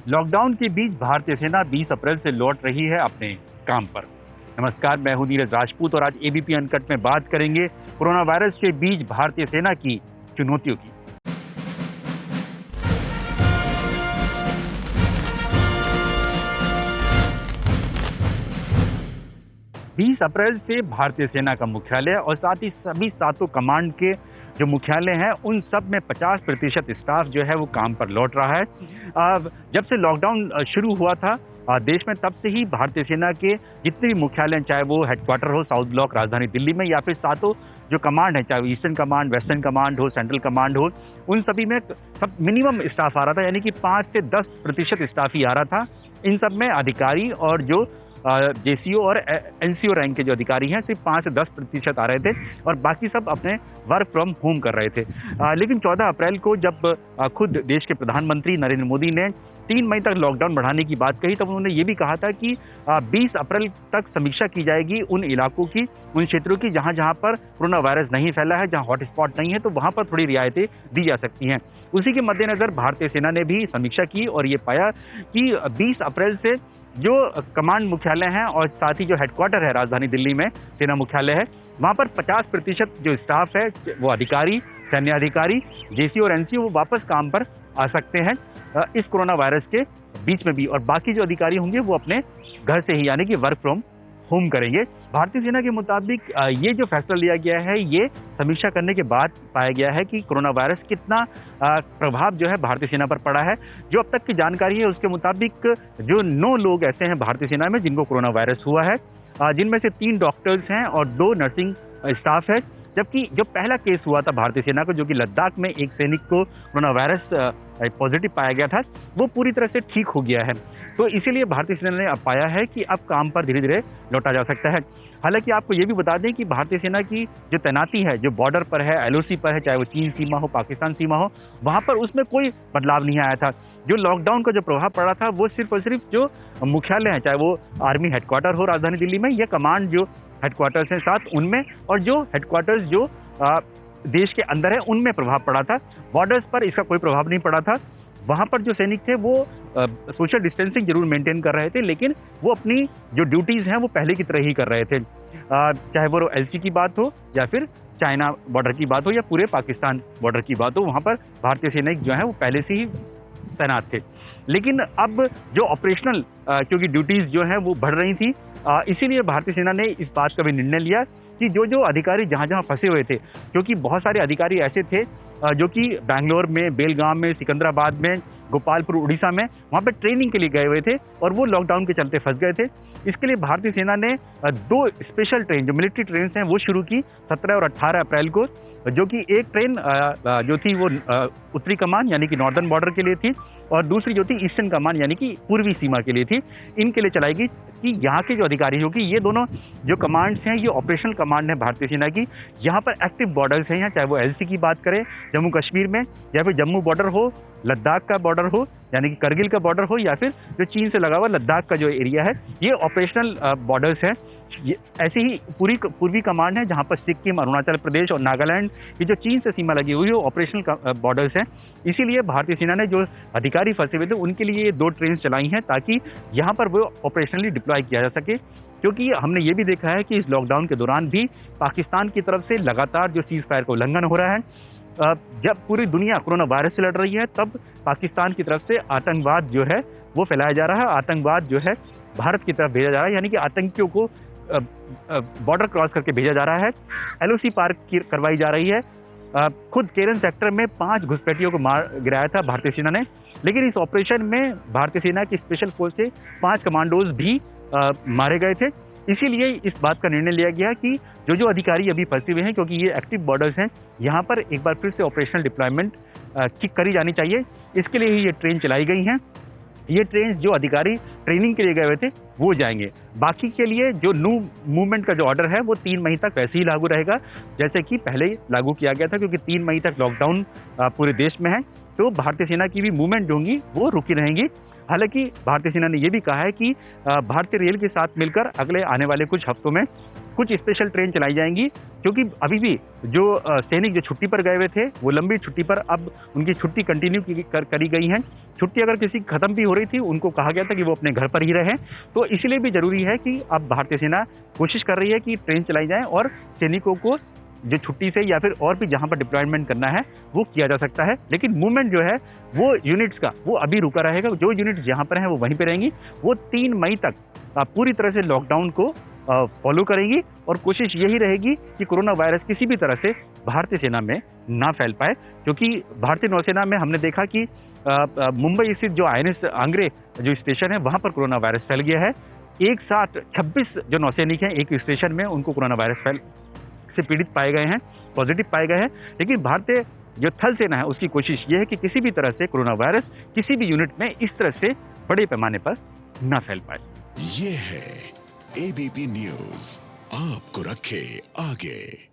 Lockdown के बीच भारतीय सेना 20 अप्रैल से लौट रही है अपने काम पर। नमस्कार, मैं हूं नीरज राजपूत और आज एबीपी अनकट में बात करेंगे कोरोना वायरस के बीच भारतीय सेना की चुनौतियों की। बीस अप्रैल से भारतीय सेना का मुख्यालय और साथ ही सभी सातों कमांड के जो मुख्यालय हैं उन सब में 50% स्टाफ जो है वो काम पर लौट रहा है। जब से लॉकडाउन शुरू हुआ था देश में, तब से ही भारतीय सेना के जितने भी मुख्यालय, चाहे वो हेडक्वार्टर हो साउथ ब्लॉक राजधानी दिल्ली में, या फिर सातों जो कमांड है, चाहे वो ईस्टर्न कमांड, वेस्टर्न कमांड हो, सेंट्रल कमांड हो, उन सभी में सब मिनिमम स्टाफ आ रहा था, यानी कि 5 से 10% स्टाफ ही आ रहा था। इन सब में अधिकारी और जो जेसीओ और एनसीओ रैंक के जो अधिकारी हैं सिर्फ 5 से 10% आ रहे थे और बाकी सब अपने वर्क फ्रॉम होम कर रहे थे। लेकिन 14 अप्रैल को जब खुद देश के प्रधानमंत्री नरेंद्र मोदी ने 3 मई तक लॉकडाउन बढ़ाने की बात कही, तब उन्होंने ये भी कहा था कि 20 अप्रैल तक समीक्षा की जाएगी उन इलाकों की, उन क्षेत्रों की जहां जहां पर कोरोना वायरस नहीं फैला है, जहां हॉटस्पॉट नहीं है, तो वहां पर थोड़ी रियायतें दी जा सकती हैं। उसी के मद्देनजर भारतीय सेना ने भी समीक्षा की और ये पाया कि 20 अप्रैल से जो कमांड मुख्यालय हैं और साथ ही जो हेडक्वार्टर है राजधानी दिल्ली में सेना मुख्यालय है, वहां पर 50% जो स्टाफ है, वो अधिकारी, सैन्य अधिकारी, जेसी और एनसी, वो वापस काम पर आ सकते हैं इस कोरोना वायरस के बीच में भी, और बाकी जो अधिकारी होंगे वो अपने घर से ही, यानी कि वर्क फ्रॉम होम करेंगे। भारतीय सेना के मुताबिक ये जो फैसला लिया गया है, ये समीक्षा करने के बाद पाया गया है कि कोरोना वायरस कितना प्रभाव जो है भारतीय सेना पर पड़ा है। जो अब तक की जानकारी है उसके मुताबिक जो 9 लोग ऐसे हैं भारतीय सेना में जिनको कोरोना वायरस हुआ है, जिनमें से 3 डॉक्टर्स हैं और 2 नर्सिंग स्टाफ है। जबकि जो पहला केस हुआ था भारतीय सेना को, जो कि लद्दाख में एक सैनिक को कोरोना वायरस पॉजिटिव पाया गया था, वो पूरी तरह से ठीक हो गया है। तो इसीलिए भारतीय सेना ने अब पाया है कि अब काम पर धीरे धीरे लौटा जा सकता है। हालांकि आपको ये भी बता दें कि भारतीय सेना की जो तैनाती है, जो बॉर्डर पर है, एलओसी पर है, चाहे वो चीन सीमा हो, पाकिस्तान सीमा हो, वहां पर उसमें कोई बदलाव नहीं आया था। जो लॉकडाउन का जो प्रभाव पड़ा था वो सिर्फ और सिर्फ जो मुख्यालय है, चाहे वो आर्मी हेडक्वार्टर हो राजधानी दिल्ली में या कमांड जो हेडक्वार्टर्स हैं साथ उनमें, और जो हेडक्वार्टर्स जो देश के अंदर है उनमें प्रभाव पड़ा था। बॉर्डर्स पर इसका कोई प्रभाव नहीं पड़ा था। वहां पर जो सैनिक थे वो सोशल डिस्टेंसिंग जरूर मेंटेन कर रहे थे, लेकिन वो अपनी जो ड्यूटीज हैं वो पहले की तरह ही कर रहे थे। चाहे वो एलसी की बात हो या फिर चाइना बॉर्डर की बात हो या पूरे पाकिस्तान बॉर्डर की बात हो, वहां पर भारतीय सैनिक जो है वो पहले से ही तैनात थे। लेकिन अब जो ऑपरेशनल क्योंकि ड्यूटीज जो है वो बढ़ रही थी, इसीलिए भारतीय सेना ने इस बात का भी निर्णय लिया कि जो जो अधिकारी जहां जहां फंसे हुए थे, क्योंकि बहुत सारे अधिकारी ऐसे थे जो कि बैंगलोर में, बेलगाम में, सिकंदराबाद में, गोपालपुर उड़ीसा में, वहां पे ट्रेनिंग के लिए गए हुए थे और वो लॉकडाउन के चलते फंस गए थे। इसके लिए भारतीय सेना ने 2 स्पेशल ट्रेन, जो मिलिट्री ट्रेन हैं, वो शुरू की 17 और 18 अप्रैल को, जो कि एक ट्रेन जो थी वो उत्तरी कमान यानी कि नॉर्दर्न बॉर्डर के लिए थी और दूसरी जो थी ईस्टर्न कमान यानी कि पूर्वी सीमा के लिए थी। इनके लिए चलाई गई कि यहाँ के जो अधिकारी होगी, ये दोनों जो कमांड्स हैं, ये ऑपरेशनल कमांड है भारतीय सेना की। यहाँ पर एक्टिव बॉर्डर्स हैं, यहाँ चाहे वो एलसी की बात करें जम्मू कश्मीर में, या फिर जम्मू बॉर्डर हो, लद्दाख का बॉर्डर हो यानी कि करगिल का बॉर्डर हो, या फिर जो चीन से लगा हुआ लद्दाख का जो एरिया है, ये ऑपरेशनल बॉर्डर्स हैं। ऐसी ही पूर्वी कमांड है जहां पर सिक्किम, अरुणाचल प्रदेश और नागालैंड की जो चीन से सीमा लगी हुई है, ऑपरेशनल बॉर्डर्स हैं। इसीलिए भारतीय सेना ने जो अधिकारी फंसे हुए थे उनके लिए ये 2 ट्रेन चलाई हैं ताकि यहाँ पर वो ऑपरेशनली डिप्लॉय किया जा सके। क्योंकि हमने ये भी देखा है कि इस लॉकडाउन के दौरान भी पाकिस्तान की तरफ से लगातार जो सीज फायर का उल्लंघन हो रहा है। जब पूरी दुनिया कोरोना वायरस से लड़ रही है, तब पाकिस्तान की तरफ से आतंकवाद जो है वो फैलाया जा रहा है, आतंकवाद जो है भारत की तरफ भेजा जा रहा है, यानी कि आतंकियों को बॉर्डर क्रॉस करके भेजा जा रहा है, एलओसी पार करवाई जा रही है। खुद केरन सेक्टर में 5 घुसपैठियों को मार गिराया था भारतीय सेना ने, लेकिन इस ऑपरेशन में भारतीय सेना की स्पेशल फोर्स से 5 कमांडोज भी मारे गए थे। इसीलिए इस बात का निर्णय लिया गया कि जो जो अधिकारी अभी फंसे हुए हैं, क्योंकि ये एक्टिव बॉर्डर्स हैं, यहाँ पर एक बार फिर से ऑपरेशनल डिप्लॉयमेंट करी जानी चाहिए। इसके लिए ही ये ट्रेन चलाई गई हैं। ये ट्रेन जो अधिकारी ट्रेनिंग के लिए गए हुए थे वो जाएंगे। बाकी के लिए जो न्यू मूवमेंट का जो ऑर्डर है वो 3 मई तक वैसे ही लागू रहेगा जैसे कि पहले लागू किया गया था, क्योंकि 3 मई तक लॉकडाउन पूरे देश में है। तो भारतीय सेना की भी मूवमेंट होंगी वो रुकी रहेंगी। हालांकि भारतीय सेना ने यह भी कहा है कि भारतीय रेल के साथ मिलकर अगले आने वाले कुछ हफ्तों में कुछ स्पेशल ट्रेन चलाई जाएंगी, क्योंकि अभी भी जो सैनिक जो छुट्टी पर गए हुए थे वो लंबी छुट्टी पर अब उनकी छुट्टी कंटिन्यू करी गई है। छुट्टी अगर किसी की खत्म भी हो रही थी उनको कहा गया था कि वो अपने घर पर ही रहें। तो इसलिए भी जरूरी है कि अब भारतीय सेना कोशिश कर रही है कि ट्रेन चलाई जाए और सैनिकों को जो छुट्टी से या फिर और भी जहां पर डिप्लॉयमेंट करना है वो किया जा सकता है। लेकिन मूवमेंट जो है वो यूनिट्स का वो अभी रुका रहेगा। जो यूनिट जहां पर हैं वो वहीं पे रहेंगी। वो 3 मई तक पूरी तरह से लॉकडाउन को फॉलो करेंगी और कोशिश यही रहेगी कि कोरोना वायरस किसी भी तरह से भारतीय सेना में ना फैल पाए, क्योंकि भारतीय नौसेना में हमने देखा कि मुंबई स्थित जो INS आंग्रे जो स्टेशन है वहां पर कोरोना वायरस फैल गया है। एक साथ 26 जो नौसैनिक हैं एक स्टेशन में उनको कोरोना वायरस से पीड़ित पाए गए हैं, पॉजिटिव पाए गए हैं। लेकिन भारतीय जो थल सेना है उसकी कोशिश यह है कि किसी भी तरह से कोरोना वायरस किसी भी यूनिट में इस तरह से बड़े पैमाने पर ना फैल पाए। ये है ABP न्यूज, आपको रखे आगे।